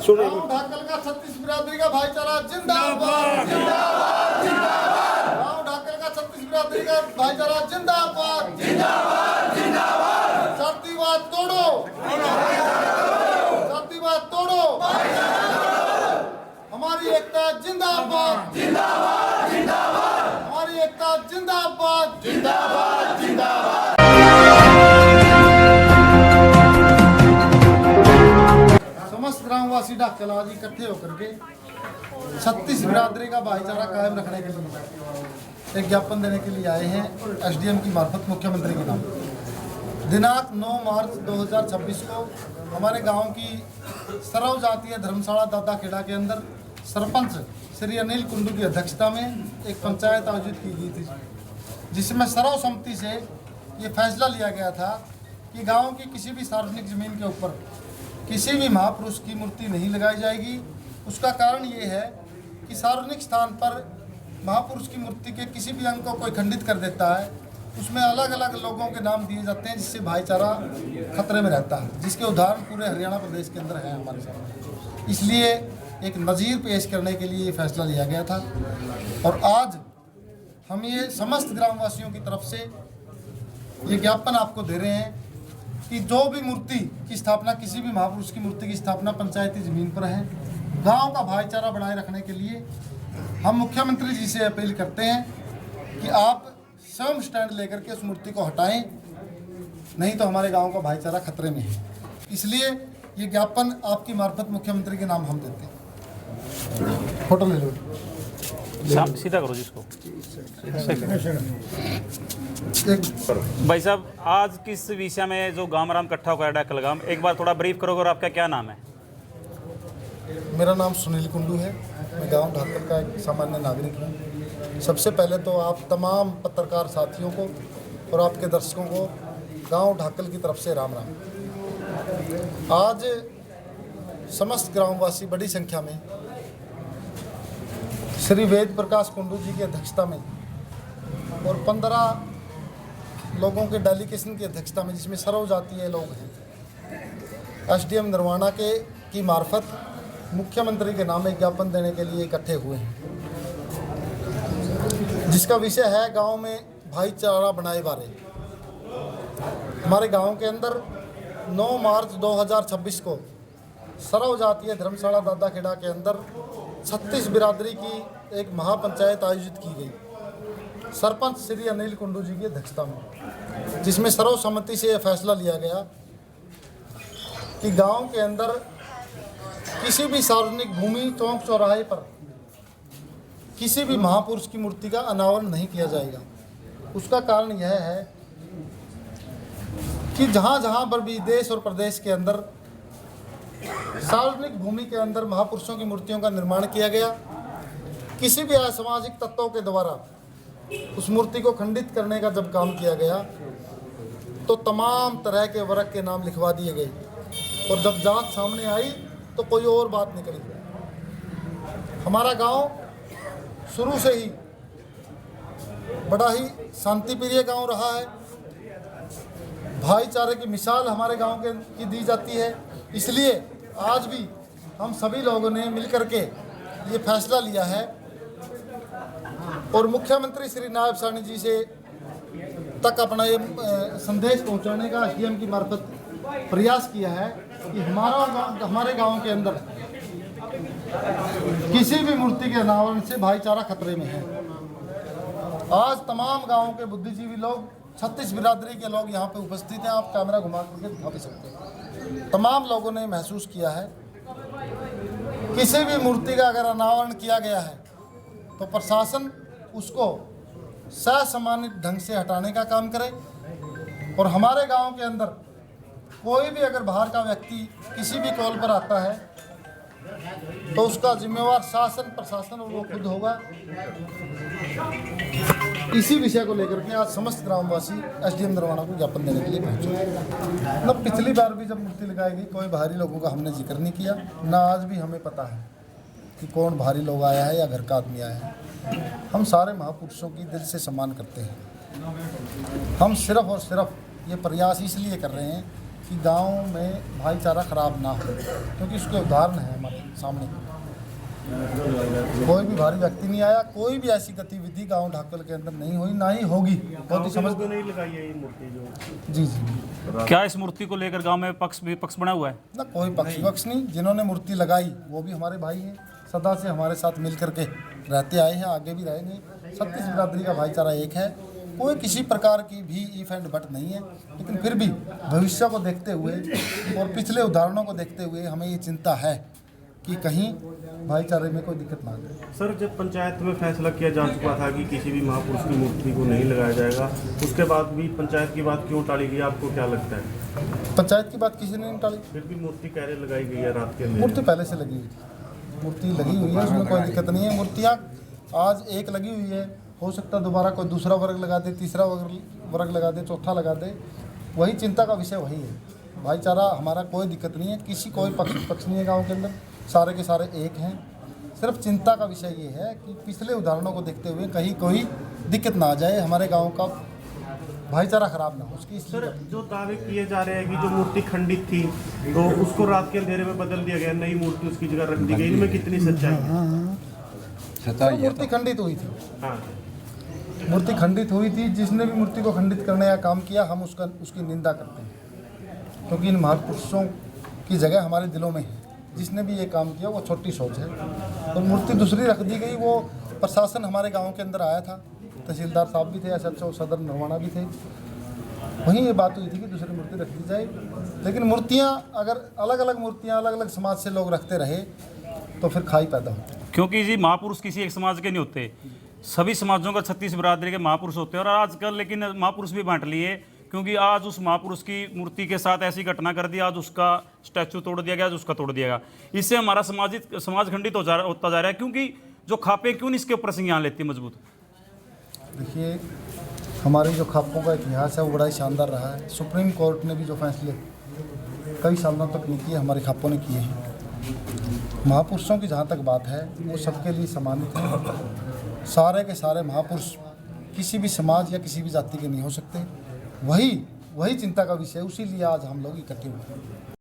गाँव ढाकल का 36 बिरादरी का भाईचारा जिंदाबाद जिंदाबाद जिंदाबाद। गाँव ढाकल का 36 बिरादरी का भाईचारा जिंदाबाद जिंदाबाद जिंदाबाद। जातिवाद तोड़ो, जातिवाद तोड़ो, हमारी एकता जिंदाबाद जिंदाबाद जिंदाबाद। हमारी एकता जिंदाबाद जिंदाबाद जिंदाबाद। समस्त ग्रामवासी ढाकल आज इकट्ठे होकर के 36 बिरादरी का भाईचारा कायम रखने के लिए एक ज्ञापन देने के लिए आए हैं एसडीएम की मार्फत मुख्यमंत्री के नाम। दिनांक 9 मार्च 2026 को हमारे गांव की सर्व जातीय धर्मशाला दादा खेड़ा के अंदर सरपंच श्री अनिल कुंडू की अध्यक्षता में एक पंचायत आयोजित की गई थी, जिसमें सर्वसम्मति से ये फैसला लिया गया था कि गांव की किसी भी सार्वजनिक जमीन के ऊपर किसी भी महापुरुष की मूर्ति नहीं लगाई जाएगी। उसका कारण ये है कि सार्वजनिक स्थान पर महापुरुष की मूर्ति के किसी भी अंग को कोई खंडित कर देता है, उसमें अलग अलग लोगों के नाम दिए जाते हैं, जिससे भाईचारा खतरे में रहता है, जिसके उदाहरण पूरे हरियाणा प्रदेश के अंदर है हमारे सामने। इसलिए एक नज़ीर पेश करने के लिए ये फैसला लिया गया था और आज हम ये समस्त ग्रामवासियों की तरफ से ये ज्ञापन आपको दे रहे हैं कि जो भी मूर्ति की स्थापना, किसी भी महापुरुष की मूर्ति की स्थापना पंचायती ज़मीन पर है, गांव का भाईचारा बनाए रखने के लिए हम मुख्यमंत्री जी से अपील करते हैं कि आप स्वयं स्टैंड लेकर के उस मूर्ति को हटाएं, नहीं तो हमारे गांव का भाईचारा खतरे में है। इसलिए ये ज्ञापन आपकी मार्फत मुख्यमंत्री के नाम हम देते हैं। फोटो ले लो, सीधा करो जिसको। भाई साहब, आज किस विषय में जो गामराम इकट्ठा होकर ढाकल गांव, एक बार थोड़ा ब्रीफ करोगे और आपका क्या नाम है? मेरा नाम सुनील कुंडू है, मैं गांव ढाकल का एक सामान्य नागरिक हूँ। सबसे पहले तो आप तमाम पत्रकार साथियों को और आपके दर्शकों को गांव ढाकल की तरफ से राम राम। आज समस्त ग्रामवासी बड़ी संख्या में श्री वेद प्रकाश कुंडू जी की अध्यक्षता में और 15 लोगों के डेलीगेशन की अध्यक्षता में, जिसमें सर्व जातीय लोग हैं, एसडीएम नरवाना की मार्फत मुख्यमंत्री के नाम एक ज्ञापन देने के लिए इकट्ठे हुए हैं, जिसका विषय है गांव में भाईचारा बनाए बारे। हमारे गांव के अंदर 9 मार्च 2026 को सर्व जातीय धर्मशाला दादा खेड़ा के अंदर 36 बिरादरी की एक महापंचायत आयोजित की गई सरपंच श्री अनिल कुंडू जी की अध्यक्षता में, जिसमें सर्वसम्मति से यह फैसला लिया गया कि गांव के अंदर किसी भी सार्वजनिक भूमि, चौक चौराहे पर किसी भी महापुरुष की मूर्ति का अनावरण नहीं किया जाएगा। उसका कारण यह है कि जहाँ जहाँ पर भी देश और प्रदेश के अंदर सार्वजनिक भूमि के अंदर महापुरुषों की मूर्तियों का निर्माण किया गया, किसी भी असामाजिक तत्वों के द्वारा उस मूर्ति को खंडित करने का जब काम किया गया तो तमाम तरह के वर्ग के नाम लिखवा दिए गए और जब जांच सामने आई तो कोई और बात निकली। हमारा गांव शुरू से ही बड़ा ही शांतिप्रिय गांव रहा है, भाईचारे की मिसाल हमारे गांव के की दी जाती है। इसलिए आज भी हम सभी लोगों ने मिलकर के ये फैसला लिया है और मुख्यमंत्री श्री नायब साहनी जी से तक अपना ये संदेश पहुंचाने का एसडीएम की मार्फत प्रयास किया है कि हमारे गांव के अंदर किसी भी मूर्ति के अनावरण से भाईचारा खतरे में है। आज तमाम गांवों के बुद्धिजीवी लोग, 36 बिरादरी के लोग यहाँ पे उपस्थित हैं, आप कैमरा घुमा करके दिखा भी सकते हैं। तमाम लोगों ने महसूस किया है किसी भी मूर्ति का अगर अनावरण किया गया है तो प्रशासन उसको ससम्मानित ढंग से हटाने का काम करे और हमारे गांव के अंदर कोई भी अगर बाहर का व्यक्ति किसी भी कॉल पर आता है तो उसका जिम्मेवार शासन, प्रशासन और वो खुद होगा। इसी विषय को लेकर के आज समस्त ग्रामवासी एसडीएम नरवाना को ज्ञापन देने के लिए पहुंचे। न पिछली बार भी जब मूर्ति लगाई गई कोई बाहरी लोगों का हमने जिक्र नहीं किया, ना आज भी हमें पता है कि कौन बाहरी लोग आया है या घर का आदमी आया है। हम सारे महापुरुषों की दिल से सम्मान करते हैं। हम सिर्फ और सिर्फ ये प्रयास इसलिए कर रहे हैं कि गांव में भाईचारा खराब ना हो, क्योंकि उसके उदाहरण है हमारे सामने। कोई भी भारी व्यक्ति नहीं आया, कोई भी ऐसी गतिविधि गांव ढाकल के अंदर नहीं हुई, ना ही होगी। बहुत ही समझ नहीं लगाई है ये मूर्ति जो। जी जी। क्या इस मूर्ति को लेकर गांव में पक्ष बना हुआ है? ना कोई पक्ष नहीं, जिन्होंने मूर्ति लगाई वो भी हमारे भाई हैं, सदा से हमारे साथ मिल करके रहते आए हैं, आगे भी रहेंगे। 36 बिरादरी का भाईचारा एक है, कोई किसी प्रकार की भी ईफ एंड बट नहीं है। लेकिन फिर भी भविष्य को देखते हुए और पिछले उदाहरणों को देखते हुए हमें ये चिंता है कि कहीं भाईचारे में कोई दिक्कत ना आ जाए। सर, जब पंचायत में फैसला किया जा चुका था कि किसी भी महापुरुष की मूर्ति को नहीं लगाया जाएगा, उसके बाद भी पंचायत की बात क्यों टाली गई, आपको क्या लगता है? पंचायत की बात किसी ने नहीं टाली। फिर भी मूर्ति कह रहे लगाई गई है रात के अंदर। मूर्ति पहले से लगी हुई थी, मूर्ति लगी हुई है, उसमें कोई दिक्कत नहीं है। मूर्तियाँ आज एक लगी हुई है, हो सकता है दोबारा कोई दूसरा वर्ग लगा दे, तीसरा वर्ग लगा दे, चौथा लगा दे। वही चिंता का विषय वही है। भाईचारा हमारा कोई दिक्कत नहीं है, किसी कोई पक्ष नहीं है गाँव के अंदर, सारे के सारे एक हैं। सिर्फ चिंता का विषय ये है कि पिछले उदाहरणों को देखते हुए कहीं कोई दिक्कत ना आ जाए, हमारे गांव का भाईचारा खराब ना हो उसकी। सर, जो दावे किए जा रहे हैं कि जो मूर्ति खंडित थी तो उसको रात के अंधेरे में बदल दिया गया, नई मूर्ति उसकी जगह रख दी गई, इनमें कितनी सच्चाई है? तो मूर्ति खंडित हुई थी, हाँ, मूर्ति खंडित हुई थी। जिसने भी मूर्ति को खंडित करने का काम किया, हम उसकी निंदा करते हैं, क्योंकि इन महापुरुषों की जगह हमारे दिलों में है। जिसने भी ये काम किया वो छोटी सोच है। और मूर्ति दूसरी रख दी गई, वो प्रशासन हमारे गांव के अंदर आया था, तहसीलदार साहब भी थे, SHO सदर नरवाना भी थे, वहीं ये बात हुई थी कि दूसरी मूर्ति रख दी जाए। लेकिन मूर्तियां अगर अलग अलग मूर्तियां अलग अलग समाज से लोग रखते रहे तो फिर खाई पैदा होती। क्योंकि जी महापुरुष किसी एक समाज के नहीं होते, सभी समाजों का 36 बिरादरी के महापुरुष होते हैं। और आजकल लेकिन महापुरुष भी बांट लिए, क्योंकि आज उस महापुरुष की मूर्ति के साथ ऐसी घटना कर दी, आज उसका स्टैचू तोड़ दिया गया, आज उसका तोड़ दिया गया। इससे हमारा समाज खंडित होता जा रहा है। क्योंकि जो खापे क्यों नहीं इसके ऊपर संज्ञान लेती मजबूत? देखिए, हमारे जो खापों का इतिहास है वो बड़ा ही शानदार रहा है। सुप्रीम कोर्ट ने भी जो फैसले कई सालों तक नहीं किए, हमारे खापों ने किए हैं। महापुरुषों की जहाँ तक बात है वो सबके लिए सम्मानित है। सारे के सारे महापुरुष किसी भी समाज या किसी भी जाति के नहीं हो सकते। वही चिंता का विषय है, उसी लिए आज हम लोग इकट्ठे हुए हैं।